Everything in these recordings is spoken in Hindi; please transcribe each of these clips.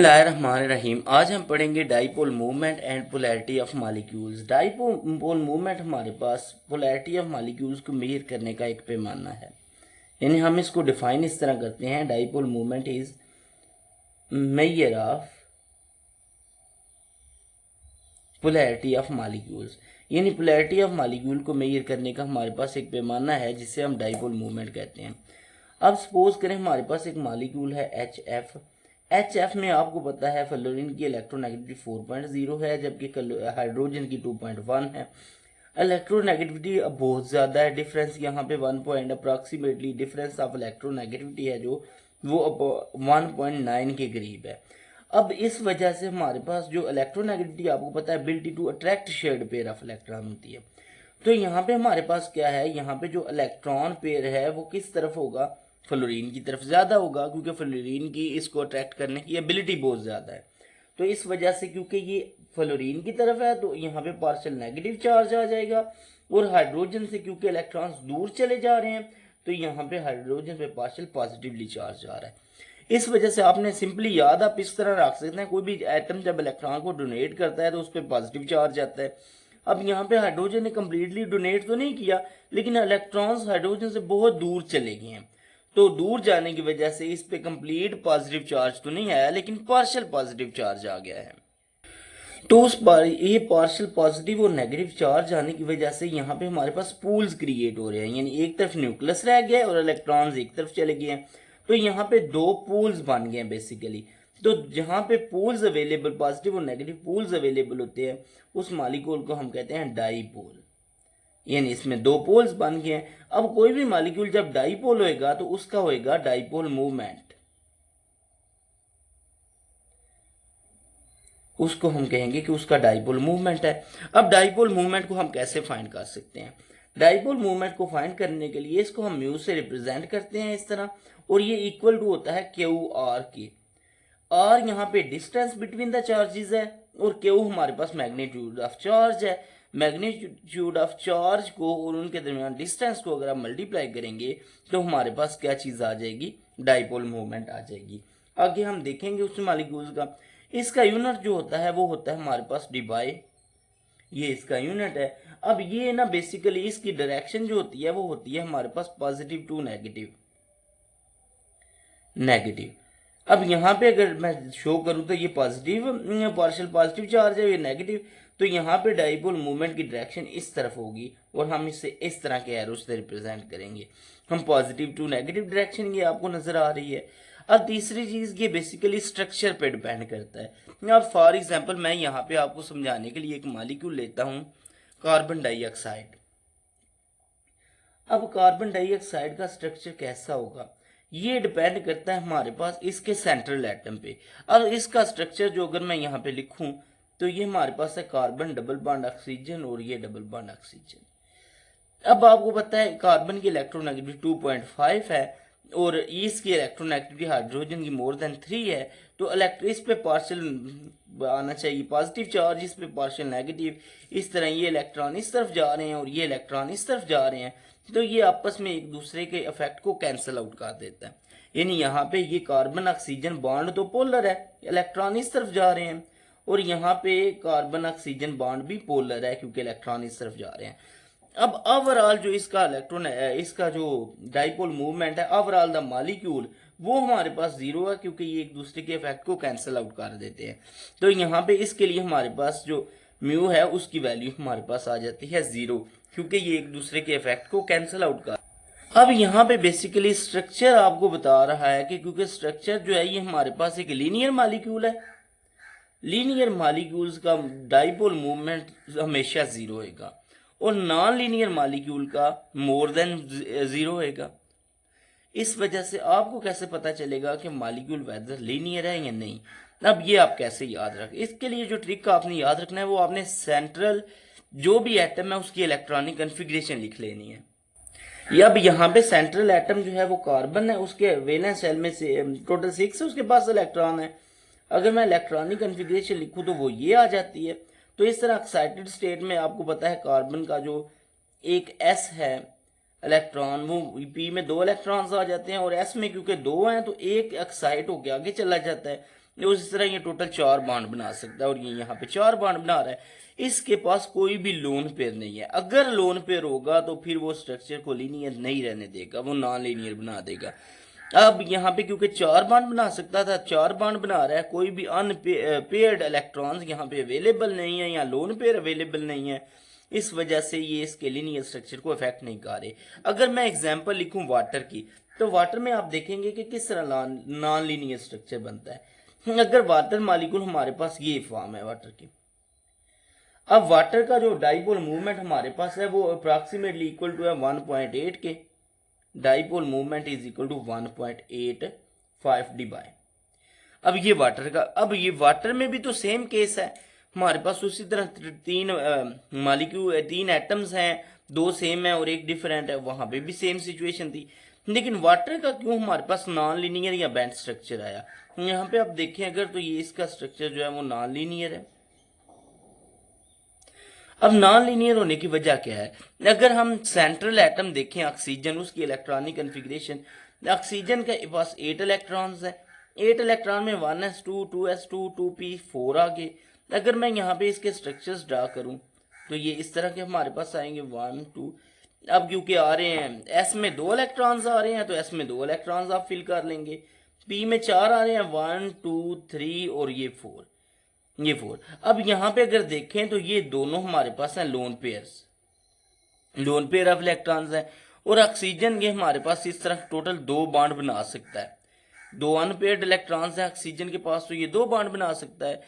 बिस्मिल्लाहिर्रहमानिर्रहीम। आज हम पढ़ेंगे dipole movement and polarity of molecules. Dipole movement हमारे पास पोलैरिटी ऑफ मॉलिक्यूल्स को मेजर करने का एक पैमाना है, यानी हम इसको डिफाइन इस तरह करते हैं, dipole movement is measure of polarity of molecules. यानी पोलैरिटी ऑफ मॉलिक्यूल को मेजर करने का हमारे पास एक पैमाना है जिसे हम डाइपोल मूवमेंट कहते हैं। अब सपोज करें हमारे पास एक मॉलिक्यूल है एच एफ में आपको पता है फ्लोरीन की इलेक्ट्रोनेगेटिविटी 4.0 है, जबकि हाइड्रोजन की 2.1 है। इलेक्ट्रोनेगेटिविटी अब बहुत ज़्यादा है, डिफरेंस यहाँ पे 1 point approximately difference of electronegativity है जो वो अब 1.9 के करीब है। अब इस वजह से हमारे पास जो इलेक्ट्रोनेगेटिविटी आपको पता है ability to attract shared pair of electron होती है। तो यहाँ पे हमारे पास क्या है, यहाँ पे जो इलेक्ट्रॉन पेयर है वो किस तरफ होगा, फ्लोरीन की तरफ ज़्यादा होगा, क्योंकि फ्लोरीन की इसको अट्रैक्ट करने की एबिलिटी बहुत ज़्यादा है। तो इस वजह से क्योंकि ये फ्लोरीन की तरफ है तो यहाँ पे पार्शियल नेगेटिव चार्ज आ जाएगा, और हाइड्रोजन से क्योंकि इलेक्ट्रॉन्स दूर चले जा रहे हैं तो यहाँ पे हाइड्रोजन पे पार्शियल पॉजिटिवली चार्ज आ रहा है। इस वजह से आपने सिंपली याद आप इस तरह रख सकते हैं, कोई भी एटम जब इलेक्ट्रॉन को डोनेट करता है तो उस पर पॉजिटिव चार्ज आता है। अब यहाँ पे हाइड्रोजन ने कम्प्लीटली डोनेट तो नहीं किया, लेकिन इलेक्ट्रॉन्स हाइड्रोजन से बहुत दूर चले गए हैं, तो दूर जाने की वजह से इस पे कंप्लीट पॉजिटिव चार्ज तो नहीं आया, लेकिन पार्शियल पॉजिटिव चार्ज आ गया है। तो उस पर ये पार्शियल पॉजिटिव और नेगेटिव चार्ज आने की वजह से यहाँ पे हमारे पास पूल्स क्रिएट हो रहे हैं, यानी एक तरफ न्यूक्लियस रह गया और इलेक्ट्रॉन्स एक तरफ चले गए हैं। तो यहाँ पे दो पूल्स बन गए हैं बेसिकली। तो जहाँ पे पूल्स अवेलेबल, पॉजिटिव और नेगेटिव पूल्स अवेलेबल होते हैं, उस मॉलिक्यूल को हम कहते हैं डाईपोल, यानी इसमें दो पोल्स बन गए हैं। अब कोई भी मॉलिक्यूल जब डाईपोल होएगा तो उसका होएगा डाईपोल मूवमेंट, उसको हम कहेंगे कि उसका डाईपोल मूवमेंट है। अब डाईपोल मूवमेंट को हम कैसे फाइंड कर सकते हैं? डाईपोल मूवमेंट को फाइंड करने के लिए इसको हम म्यू से रिप्रेजेंट करते हैं इस तरह, और ये इक्वल टू होता है क्यू आर के। आर यहाँ पे डिस्टेंस बिटवीन द चार्जेस है और क्यू हमारे पास मैग्नीट्यूड ऑफ चार्ज है। मैग्नीट्यूड ऑफ चार्ज को और उनके दरमियान डिस्टेंस को अगर आप मल्टीप्लाई करेंगे तो हमारे पास क्या चीज़ आ जाएगी, डाईपोल मूवमेंट आ जाएगी। आगे हम देखेंगे उस मॉलिक्यूल्स का। इसका यूनिट जो होता है वो होता है हमारे पास डिबाई, ये इसका यूनिट है। अब ये ना बेसिकली इसकी डायरेक्शन जो होती है वो होती है हमारे पास पॉजिटिव टू नेगेटिव, नेगेटिव। अब यहाँ पे अगर मैं शो करूँ तो ये पॉजिटिव, पार्शियल पॉजिटिव चार्ज है, ये नेगेटिव, तो यहाँ पे डाइपोल मूवमेंट की डायरेक्शन इस तरफ होगी और हम इसे इस तरह के एरो से रिप्रेजेंट करेंगे। हम पॉजिटिव टू नेगेटिव डायरेक्शन ये आपको नजर आ रही है। अब तीसरी चीज ये बेसिकली स्ट्रक्चर पे डिपेंड करता है। अब फॉर एग्जांपल मैं यहाँ पे आपको समझाने के लिए एक मॉलिक्यूल लेता हूँ, कार्बन डाइऑक्साइड। अब कार्बन डाइऑक्साइड का स्ट्रक्चर कैसा होगा ये डिपेंड करता है हमारे पास इसके सेंट्रल एटम पे। अब इसका स्ट्रक्चर जो अगर मैं यहाँ पे लिखूं तो ये हमारे पास है कार्बन डबल बॉन्ड ऑक्सीजन और ये डबल बॉन्ड ऑक्सीजन। अब आपको पता है कार्बन की इलेक्ट्रोनेगेटिविटी 2.5 है और इसकी इलेक्ट्रोनेगेटिविटी हाइड्रोजन की मोर देन 3 है, तो इस पे पार्शियल आना चाहिए पॉजिटिव चार्ज, इस पे पार्शियल नेगेटिव। इस तरह ये इलेक्ट्रॉन इस तरफ जा रहे हैं और ये इलेक्ट्रॉन इस तरफ जा रहे हैं, तो ये आपस में एक दूसरे के इफेक्ट को कैंसिल आउट कर देता है। यानी यहाँ पे ये कार्बन ऑक्सीजन बॉन्ड तो पोलर है, इलेक्ट्रॉन इस तरफ जा रहे हैं, और यहाँ पे कार्बन ऑक्सीजन बॉन्ड भी पोलर है क्योंकि इलेक्ट्रॉन इस तरफ जा रहे हैं। अब ओवरऑल जो इसका इलेक्ट्रॉन है, इसका जो डाइपोल मूवमेंट है ओवरऑल द मॉलिक्यूल, वो हमारे पास जीरो है क्योंकि ये एक दूसरे के इफेक्ट को कैंसिल आउट कर देते हैं। तो यहाँ पे इसके लिए हमारे पास जो म्यू है उसकी वैल्यू हमारे पास आ जाती है जीरो, क्योंकि ये एक दूसरे के इफेक्ट को कैंसिल आउट कर। अब यहाँ पे बेसिकली स्ट्रक्चर आपको बता रहा है कि क्योंकि स्ट्रक्चर जो है ये हमारे पास एक लीनियर मॉलिक्यूल है, लीनियर मॉलिक्यूल्स का डाइपोल मूवमेंट हमेशा जीरो होगा और नॉन लीनियर मॉलिक्यूल का मोर देन जीरो होगा। इस वजह से आपको कैसे पता चलेगा कि मॉलिक्यूल वेदर लीनियर है या नहीं? अब ये आप कैसे याद रखें, इसके लिए जो ट्रिक आपने याद रखना है वो आपने सेंट्रल जो भी एटम है उसकी इलेक्ट्रॉनिक कन्फिग्रेशन लिख लेनी है। या अब यहाँ पे सेंट्रल एटम जो है वो कार्बन है, उसके वैलेंस शेल में से टोटल 6 है, उसके पास इलेक्ट्रॉन है। अगर मैं इलेक्ट्रॉनिक कन्फिग्रेशन लिखूँ तो वो ये आ जाती है। तो इस तरह एक्साइटेड स्टेट में आपको पता है कार्बन का जो एक एस है इलेक्ट्रॉन, वो पी में 2 इलेक्ट्रॉन्स आ जाते हैं और एस में क्योंकि 2 हैं तो एक एक्साइट होकर आगे चला जाता है। उसी तरह ये टोटल 4 बॉन्ड बना सकता है और ये यहाँ पे 4 बॉन्ड बना रहा है। इसके पास कोई भी लोन पेयर नहीं है। अगर लोन पेयर होगा तो फिर वो स्ट्रक्चर को लीनियर नहीं रहने देगा, वो नॉन लीनियर बना देगा। अब यहाँ पे क्योंकि 4 बॉन्ड बना सकता था, 4 बॉन्ड बना रहा है, कोई भी अनपेयर्ड इलेक्ट्रॉन्स यहाँ पे अवेलेबल नहीं है या लोन पेयर अवेलेबल नहीं है, इस वजह से ये इसके लीनियर स्ट्रक्चर को अफेक्ट नहीं कर रहे। अगर मैं एग्जांपल लिखूं वाटर की, तो वाटर में आप देखेंगे कि किस तरह नॉन लीनियर स्ट्रक्चर बनता है। अगर वाटर मॉलिक्यूल हमारे पास ये फॉर्म है वाटर की, अब वाटर का जो डाइपोल मूवमेंट हमारे पास है वो अप्रॉक्सीमेटली इक्वल टू है 1.8 के। Dipole movement is equal to 1.85 debye. अब ये वाटर का, अब ये वाटर में भी तो सेम केस है, हमारे पास उसी तरह 3 मॉलिक्यूल 3 एटम्स हैं, 2 सेम है और 1 डिफरेंट है, वहां पे भी सेम सिचुएशन थी। लेकिन वाटर का क्यों हमारे पास नॉन लीनियर या बेंट स्ट्रक्चर आया? यहाँ पे आप देखें अगर, तो ये इसका स्ट्रक्चर जो है वो नॉन लीनियर है। अब नॉन लीनियर होने की वजह क्या है? अगर हम सेंट्रल एटम देखें ऑक्सीजन, उसकी इलेक्ट्रॉनिक कन्फिग्रेशन, ऑक्सीजन के पास 8 इलेक्ट्रॉन्स है, 8 इलेक्ट्रॉन में 1s2 2s2 2p4 आगे। अगर मैं यहाँ पे इसके स्ट्रक्चर्स ड्रा करूं तो ये इस तरह के हमारे पास आएंगे 1 2। अब क्योंकि आ रहे हैं एस में 2 इलेक्ट्रॉन्स आ रहे हैं तो एस में 2 इलेक्ट्रॉन्स आप फिल कर लेंगे। पी में 4 आ रहे हैं, 1 2 3 और ये 4, ये 4। अब यहाँ पे अगर देखें तो ये दोनों हमारे पास हैं lone pairs, lone pair of electrons है। और ऑक्सीजन ये हमारे पास इस तरह टोटल 2 बॉन्ड बना सकता है। 2 अनपेयर्ड इलेक्ट्रॉन्स है ऑक्सीजन के पास, तो ये 2 बॉन्ड बना सकता है।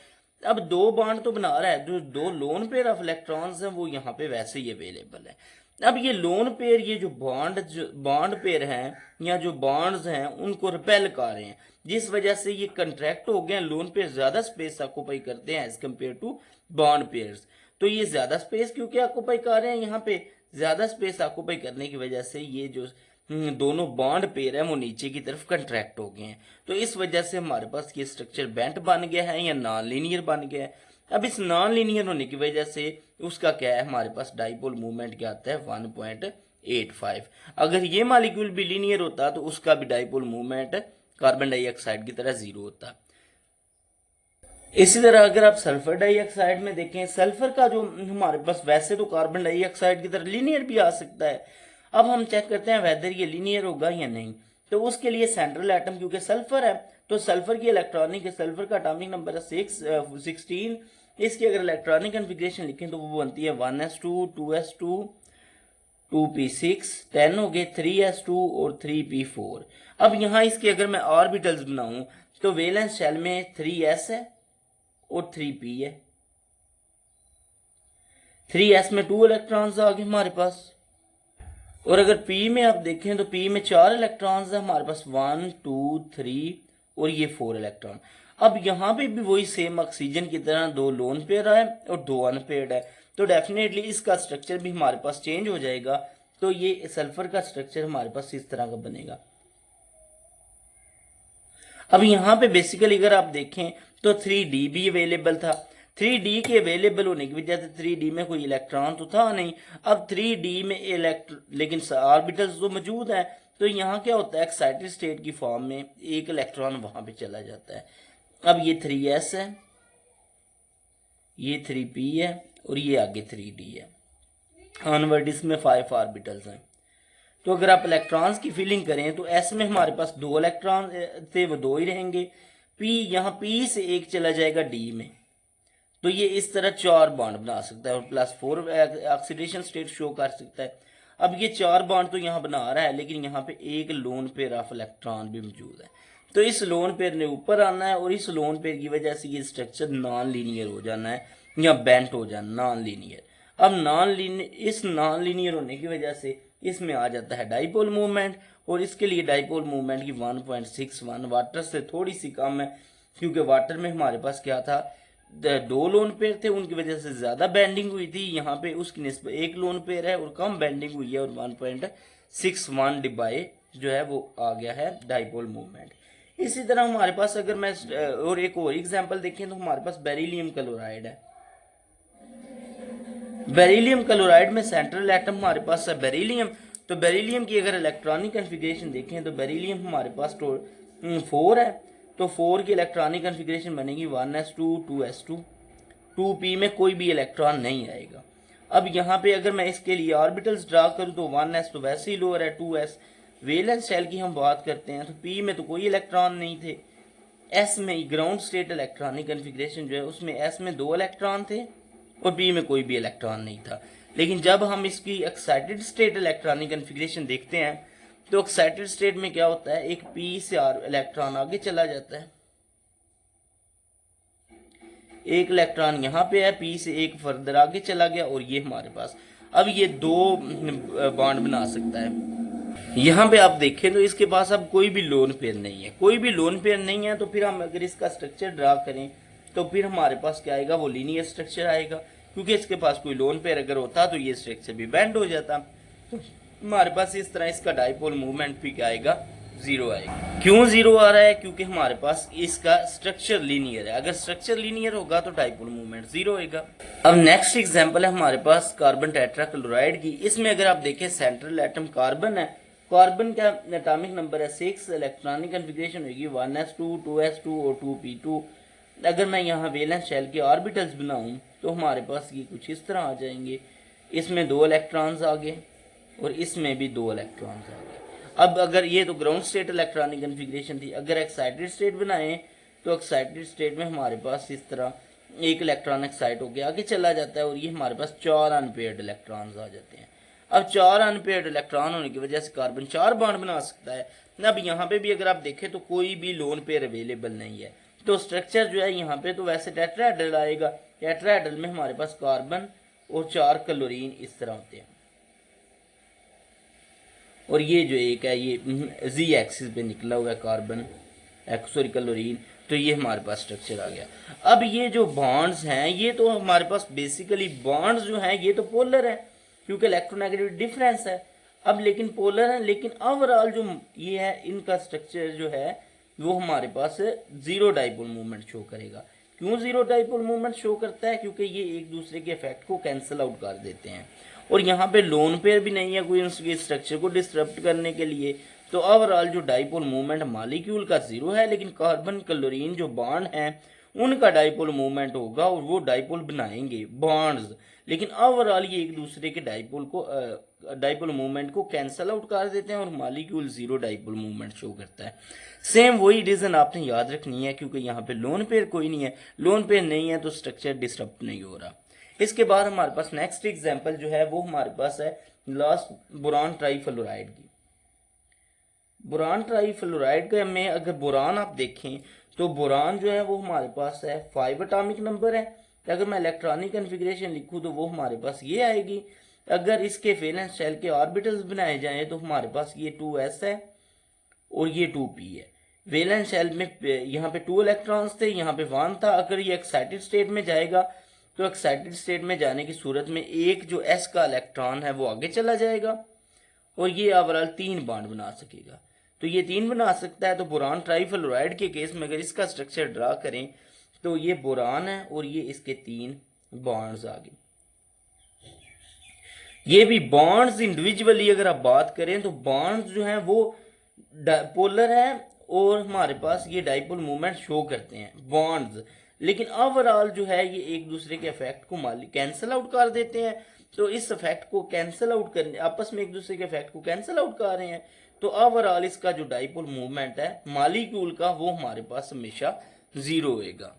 अब 2 बॉन्ड तो बना रहा है, जो 2 लोन पेयर ऑफ इलेक्ट्रॉन्स हैं वो यहाँ पे वैसे ही अवेलेबल है। अब ये लोन पेयर, ये जो बॉन्ड पेयर हैं या जो बॉन्ड्स हैं उनको रिपेल कर रहे हैं, जिस वजह से ये कंट्रैक्ट हो गए हैं। लोन पेयर ज्यादा स्पेस ऑक्यूपाई करते हैं as compare to bond pairs, तो ये ज्यादा स्पेस क्योंकि ऑक्यूपाई कर रहे हैं, यहाँ पे ज्यादा स्पेस ऑक्यूपाई करने की वजह से ये जो दोनों बॉन्ड पेयर है वो नीचे की तरफ कंट्रैक्ट हो गए हैं। तो इस वजह से हमारे पास ये स्ट्रक्चर बेंट बन गया है या नॉन लीनियर बन गया है। अब इस नॉन लीनियर होने की वजह से उसका क्या है, हमारे पास डाइपोल मूवमेंट क्या आता है 1.85। अगर ये मॉलिक्यूल भी लीनियर होता तो उसका भी डाइपोल मूवमेंट कार्बन डाइऑक्साइड की तरह 0 होता। इसी तरह अगर आप सल्फर डाइऑक्साइड में देखें, सल्फर का जो हमारे पास, वैसे तो कार्बन डाइऑक्साइड की तरह लीनियर भी आ सकता है। अब हम चेक करते हैं वेदर ये लीनियर होगा या नहीं। तो उसके लिए सेंट्रल एटम क्योंकि सल्फर है, तो सल्फर की इलेक्ट्रॉनिक, सल्फर का एटॉमिक नंबर है 16। इसकी अगर इलेक्ट्रॉनिक कन्फिग्रेशन लिखें तो वो बनती है 1s2 2s2 2p6, 10 हो गए, 3s2 और 3p4। अब यहाँ इसके अगर मैं ऑर्बिटल्स बनाऊं तो वैलेंस शेल में 3s है और 3p है। 3s में 2 इलेक्ट्रॉन्स आ गए हमारे पास, और अगर p में आप देखें तो p में 4 इलेक्ट्रॉन्स है हमारे पास, 1 2 3 और ये 4 इलेक्ट्रॉन। अब यहाँ पे भी वही सेम ऑक्सीजन की तरह 2 लोन पेयर है और 2 अनपेयर्ड है, तो डेफिनेटली इसका स्ट्रक्चर भी हमारे पास चेंज हो जाएगा। तो ये सल्फर का स्ट्रक्चर हमारे पास इस तरह का बनेगा। अब यहाँ पे बेसिकली अगर आप देखें तो 3D भी अवेलेबल था। 3D के अवेलेबल होने की वजह से 3D में कोई इलेक्ट्रॉन तो था नहीं। अब 3D में लेकिन ऑर्बिटल्स तो मौजूद है, तो यहाँ क्या होता है, एक्साइटेड स्टेट की फॉर्म में एक इलेक्ट्रॉन वहां पे चला जाता है। अब ये 3s है, ये 3p है और ये आगे 3d है। ऑनवर्ड इसमें 5 ऑर्बिटल्स हैं। तो अगर आप इलेक्ट्रॉन्स की फिलिंग करें तो s में हमारे पास 2 इलेक्ट्रॉन थे, वो 2 ही रहेंगे। p, यहाँ p से एक चला जाएगा d में, तो ये इस तरह 4 बॉन्ड बना सकता है और +4 ऑक्सीडेशन स्टेट शो कर सकता है। अब ये 4 बॉन्ड तो यहाँ बना रहा है, लेकिन यहाँ पे एक लोन पेयर ऑफ इलेक्ट्रॉन भी मौजूद है, तो इस लोन पेयर ने ऊपर आना है और इस लोन पेयर की वजह से ये स्ट्रक्चर नॉन लीनियर हो जाना है या बेंट हो जाना, नॉन लीनियर। अब इस नॉन लीनियर होने की वजह से इसमें आ जाता है डाइपोल मूवमेंट, और इसके लिए डाइपोल मूवमेंट की 1.61 वाटर से थोड़ी सी कम है, क्योंकि वाटर में हमारे पास क्या था, 2 लोन पेयर थे, उनकी वजह से ज्यादा बेंडिंग हुई थी। यहाँ पे उसकी निस्बत 1 लोन पेयर है और कम बेंडिंग हुई है, और 1.61 डिबाई जो है वो आ गया है डाइपोल मूवमेंट। इसी तरह हमारे पास अगर मैं और एक और एग्जांपल देखें तो हमारे पास बेरिलियम क्लोराइड है। बेरिलियम क्लोराइड में सेंट्रल एटम हमारे पास है बेरिलियम। तो बेरिलियम की अगर इलेक्ट्रॉनिक कन्फिग्रेशन देखें तो बेरिलियम हमारे पास 4 है, तो 4 की इलेक्ट्रॉनिक कन्फिग्रेशन बनेगी 1s2 2s2, 2p में कोई भी इलेक्ट्रॉन नहीं आएगा। अब यहाँ पे अगर मैं इसके लिए ऑर्बिटल्स ड्रा करूँ तो 1s तो वैसे ही लोअर है, 2s वैलेंस शेल की हम बात करते हैं तो p में तो कोई इलेक्ट्रॉन नहीं थे, s में ग्राउंड स्टेट इलेक्ट्रॉनिक कन्फिग्रेशन जो है उसमें s में 2 इलेक्ट्रॉन थे और p में कोई भी इलेक्ट्रॉन नहीं था। लेकिन जब हम इसकी एक्साइटेड स्टेट इलेक्ट्रॉनिक कन्फिग्रेशन देखते हैं तो एक्साइटेड स्टेट में क्या होता है, एक p से इलेक्ट्रॉन आगे चला जाता है, एक इलेक्ट्रॉन यहाँ पे है, p से एक फर्दर आगे चला गया और ये हमारे पास अब ये 2 बॉन्ड बना सकता है। यहाँ पे आप देखें तो इसके पास अब कोई भी लोन पेयर नहीं है, कोई भी लोन पेयर नहीं है, तो फिर हम अगर इसका स्ट्रक्चर ड्रा करें तो फिर हमारे पास क्या आएगा, वो लीनियर स्ट्रक्चर आएगा, क्योंकि इसके पास कोई लोन पेयर अगर होता तो ये स्ट्रक्चर भी बेंड हो जाता। तो हमारे पास इस तरह इसका डाइपोल मूवमेंट भी क्या आएगा, 0 आएगा। क्यों 0 आ रहा है, क्योंकि हमारे पास इसका स्ट्रक्चर लीनियर है, अगर स्ट्रक्चर लीनियर होगा तो डाइपोल मूवमेंट 0 होगा। अब नेक्स्ट एग्जांपल है हमारे पास कार्बन टेट्राक्लोराइड की। इसमें अगर आप देखें सेंट्रल एटम कार्बन है, कार्बन का एटॉमिक नंबर है 6, इलेक्ट्रॉनिक कन्फिग्रेशन होगी 1s2 2s2 और 2p2। अगर मैं यहाँ वैलेंस शेल के ऑर्बिटल्स बनाऊं तो हमारे पास ये कुछ इस तरह आ जाएंगे, इसमें 2 इलेक्ट्रॉन्स आ गए और इसमें भी 2 इलेक्ट्रॉन्स आ गए। अब अगर ये तो ग्राउंड स्टेट इलेक्ट्रॉनिक कन्फिग्रेशन थी, अगर एक्साइटेड स्टेट बनाएं तो एक्साइटेड स्टेट में हमारे पास इस तरह एक इलेक्ट्रॉन एक्साइट होकर आगे चला जाता है और ये हमारे पास 4 अनपेयर्ड इलेक्ट्रॉन्स आ जाते हैं। अब 4 अनपेयर्ड इलेक्ट्रॉन होने की वजह से कार्बन 4 बॉन्ड बना सकता है। अब यहाँ पे भी अगर आप देखें तो कोई भी लोन पेयर अवेलेबल नहीं है, तो स्ट्रक्चर जो है यहाँ पे तो वैसे टेट्राहेड्रल आएगा, टेट्राहेड्रल में हमारे पास कार्बन और 4 क्लोरीन इस तरह होते हैं, और ये जो एक है ये जी एक्सिस पे निकला हुआ है कार्बन क्लोरीन, तो ये हमारे पास स्ट्रक्चर आ गया। अब ये जो बॉन्ड्स हैं ये तो हमारे पास बेसिकली बॉन्ड्स जो हैं ये तो पोलर है, क्योंकि इलेक्ट्रोनेगेटिव डिफरेंस है। अब लेकिन पोलर है, लेकिन ओवरऑल जो ये है इनका स्ट्रक्चर जो है वो हमारे पास 0 डाइपोल मूवमेंट शो करेगा। क्यों 0 डाइपोल मूवमेंट शो करता है, क्योंकि ये एक दूसरे के इफेक्ट को कैंसिल आउट कर देते हैं और यहाँ पे लोन पेयर भी नहीं है कोई उसके स्ट्रक्चर को डिस्टर्ब करने के लिए। तो ओवरऑल जो डाइपोल मूवमेंट मॉलिक्यूल का 0 है, लेकिन कार्बन क्लोरीन जो बॉन्ड हैं उनका डाइपोल मूवमेंट होगा और वो डाइपोल बनाएंगे बॉन्ड्स, लेकिन ओवरऑल ये एक दूसरे के डाइपोल मूवमेंट को कैंसिल आउट कर देते हैं और मॉलिक्यूल 0 डाइपोल मूवमेंट शो करता है। सेम वही रीजन आपने याद रखनी है, क्योंकि यहाँ पे लोन पेयर कोई नहीं है, लोन पेयर नहीं है तो स्ट्रक्चर डिस्टर्ब नहीं हो रहा। इसके बाद हमारे पास नेक्स्ट एग्जांपल जो है वो हमारे पास है लास्ट बोरान ट्राईफ्लोराइड की। बोरान ट्राईफ्लोराइड का में अगर बोरान आप देखें तो बोरान जो है वो हमारे पास है 5 एटॉमिक नंबर है। अगर मैं इलेक्ट्रॉनिक कन्फिग्रेशन लिखूं तो वो हमारे पास ये आएगी। अगर इसके वैलेंस शेल के ऑर्बिटल्स बनाए जाएं तो हमारे पास ये 2s है और ये 2p है। वैलेंस शेल में यहाँ पे 2 इलेक्ट्रॉन्स थे, यहाँ पे 1 था। अगर ये एक्साइटेड स्टेट में जाएगा तो एक्साइटेड स्टेट में जाने की सूरत में एक जो s का इलेक्ट्रॉन है वो आगे चला जाएगा और ये ओवरऑल 3 बॉन्ड बना सकेगा। तो ये 3 बना सकता है। तो बोरान ट्राईफ्लोराइड के केस में अगर इसका स्ट्रक्चर ड्रा करें तो ये बोरान है और ये इसके 3 बॉन्ड्स आ गए। ये भी बॉन्ड्स इंडिविजुअली अगर आप बात करें तो बॉन्ड्स जो हैं वो पोलर है और हमारे पास ये डाइपोल मूवमेंट शो करते हैं बॉन्ड्स, लेकिन ओवरऑल जो है ये एक दूसरे के इफेक्ट को कैंसिल आउट कर देते हैं। तो इस इफेक्ट को कैंसिल आउट करने, आपस में एक दूसरे के इफेक्ट को कैंसिल आउट कर रहे हैं, तो ओवरऑल इसका जो डाइपोल मूवमेंट है मॉलिक्यूल का वो हमारे पास हमेशा 0 होएगा।